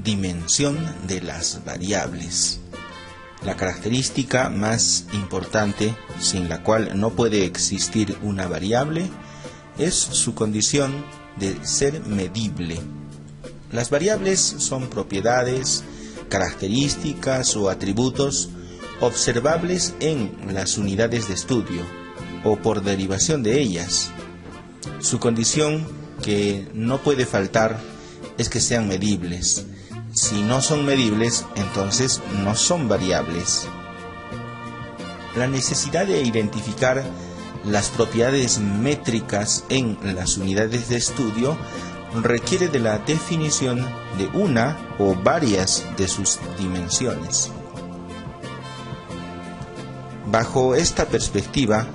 dimensión de las variables. La característica más importante, sin la cual no puede existir una variable, es su condición de ser medible. Las variables son propiedades, características o atributos observables en las unidades de estudio o por derivación de ellas. Su condición que no puede faltar es que sean medibles. Si no son medibles, entonces no son variables. La necesidad de identificar las propiedades métricas en las unidades de estudio requiere de la definición de una o varias de sus dimensiones. Bajo esta perspectiva,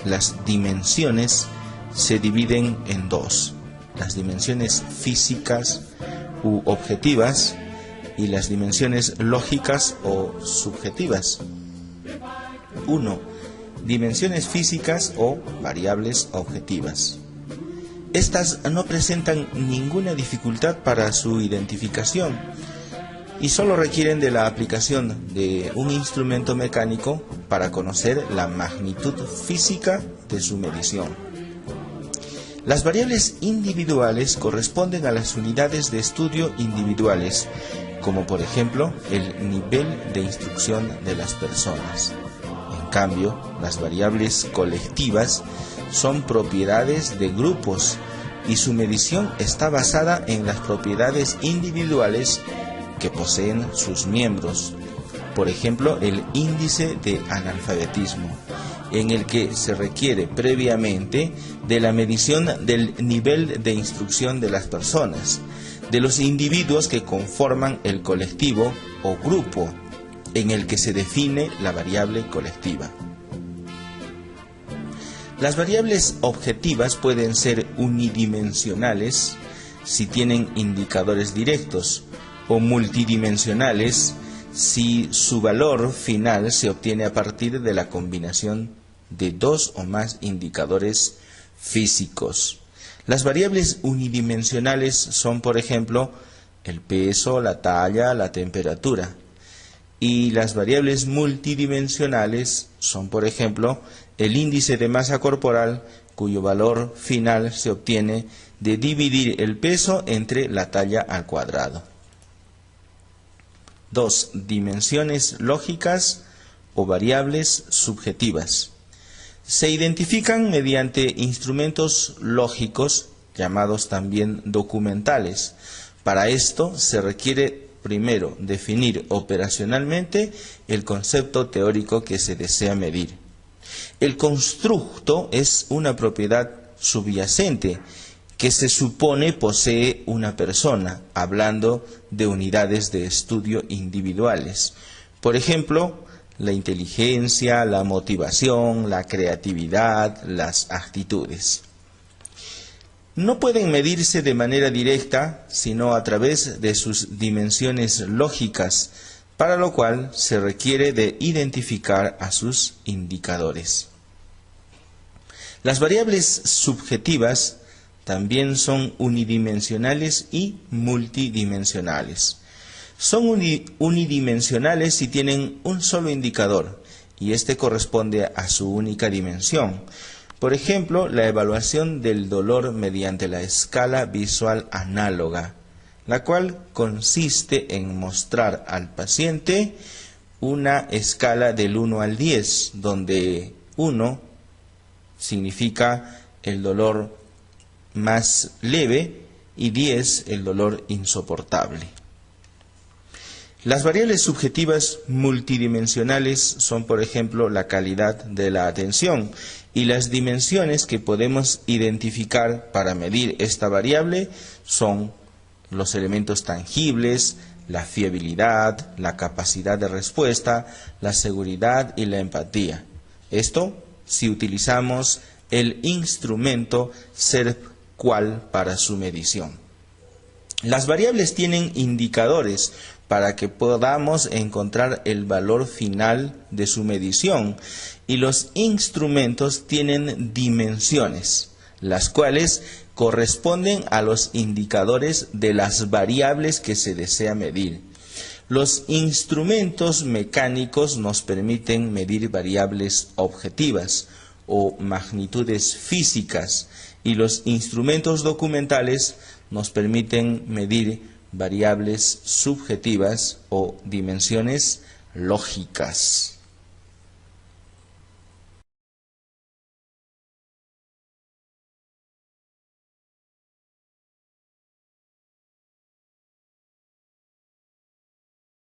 las dimensiones se dividen en dos: las dimensiones físicas u objetivas y las dimensiones lógicas o subjetivas. 1. Dimensiones físicas o variables objetivas. Estas no presentan ninguna dificultad para su identificación y solo requieren de la aplicación de un instrumento mecánico para conocer la magnitud física de su medición. Las variables individuales corresponden a las unidades de estudio individuales, como por ejemplo el nivel de instrucción de las personas. En cambio, las variables colectivas son propiedades de grupos y su medición está basada en las propiedades individuales que poseen sus miembros. Por ejemplo, el índice de analfabetismo, en el que se requiere previamente de la medición del nivel de instrucción de las personas, de los individuos que conforman el colectivo o grupo en el que se define la variable colectiva. Las variables objetivas pueden ser unidimensionales si tienen indicadores directos o multidimensionales si su valor final se obtiene a partir de la combinación de dos o más indicadores físicos. Las variables unidimensionales son, por ejemplo, el peso, la talla, la temperatura. Y las variables multidimensionales son, por ejemplo, el índice de masa corporal, cuyo valor final se obtiene de dividir el peso entre la talla al cuadrado. 2. Dimensiones lógicas o variables subjetivas. Se identifican mediante instrumentos lógicos, llamados también documentales. Para esto se requiere primero definir operacionalmente el concepto teórico que se desea medir. El constructo es una propiedad subyacente que se supone posee una persona, hablando de unidades de estudio individuales. Por ejemplo, la inteligencia, la motivación, la creatividad, las actitudes. No pueden medirse de manera directa, sino a través de sus dimensiones lógicas, para lo cual se requiere de identificar a sus indicadores. Las variables subjetivas también son unidimensionales y multidimensionales. Son unidimensionales si tienen un solo indicador, y este corresponde a su única dimensión. Por ejemplo, la evaluación del dolor mediante la escala visual análoga, la cual consiste en mostrar al paciente una escala del 1 al 10, donde 1 significa el dolor más leve y 10 el dolor insoportable. Las variables subjetivas multidimensionales son, por ejemplo, la calidad de la atención, y las dimensiones que podemos identificar para medir esta variable son los elementos tangibles, la fiabilidad, la capacidad de respuesta, la seguridad y la empatía. Esto si utilizamos el instrumento SERP-QUAL para su medición. Las variables tienen indicadores para que podamos encontrar el valor final de su medición, y los instrumentos tienen dimensiones, las cuales corresponden a los indicadores de las variables que se desea medir. Los instrumentos mecánicos nos permiten medir variables objetivas o magnitudes físicas, y los instrumentos documentales nos permiten medir variables subjetivas o dimensiones lógicas.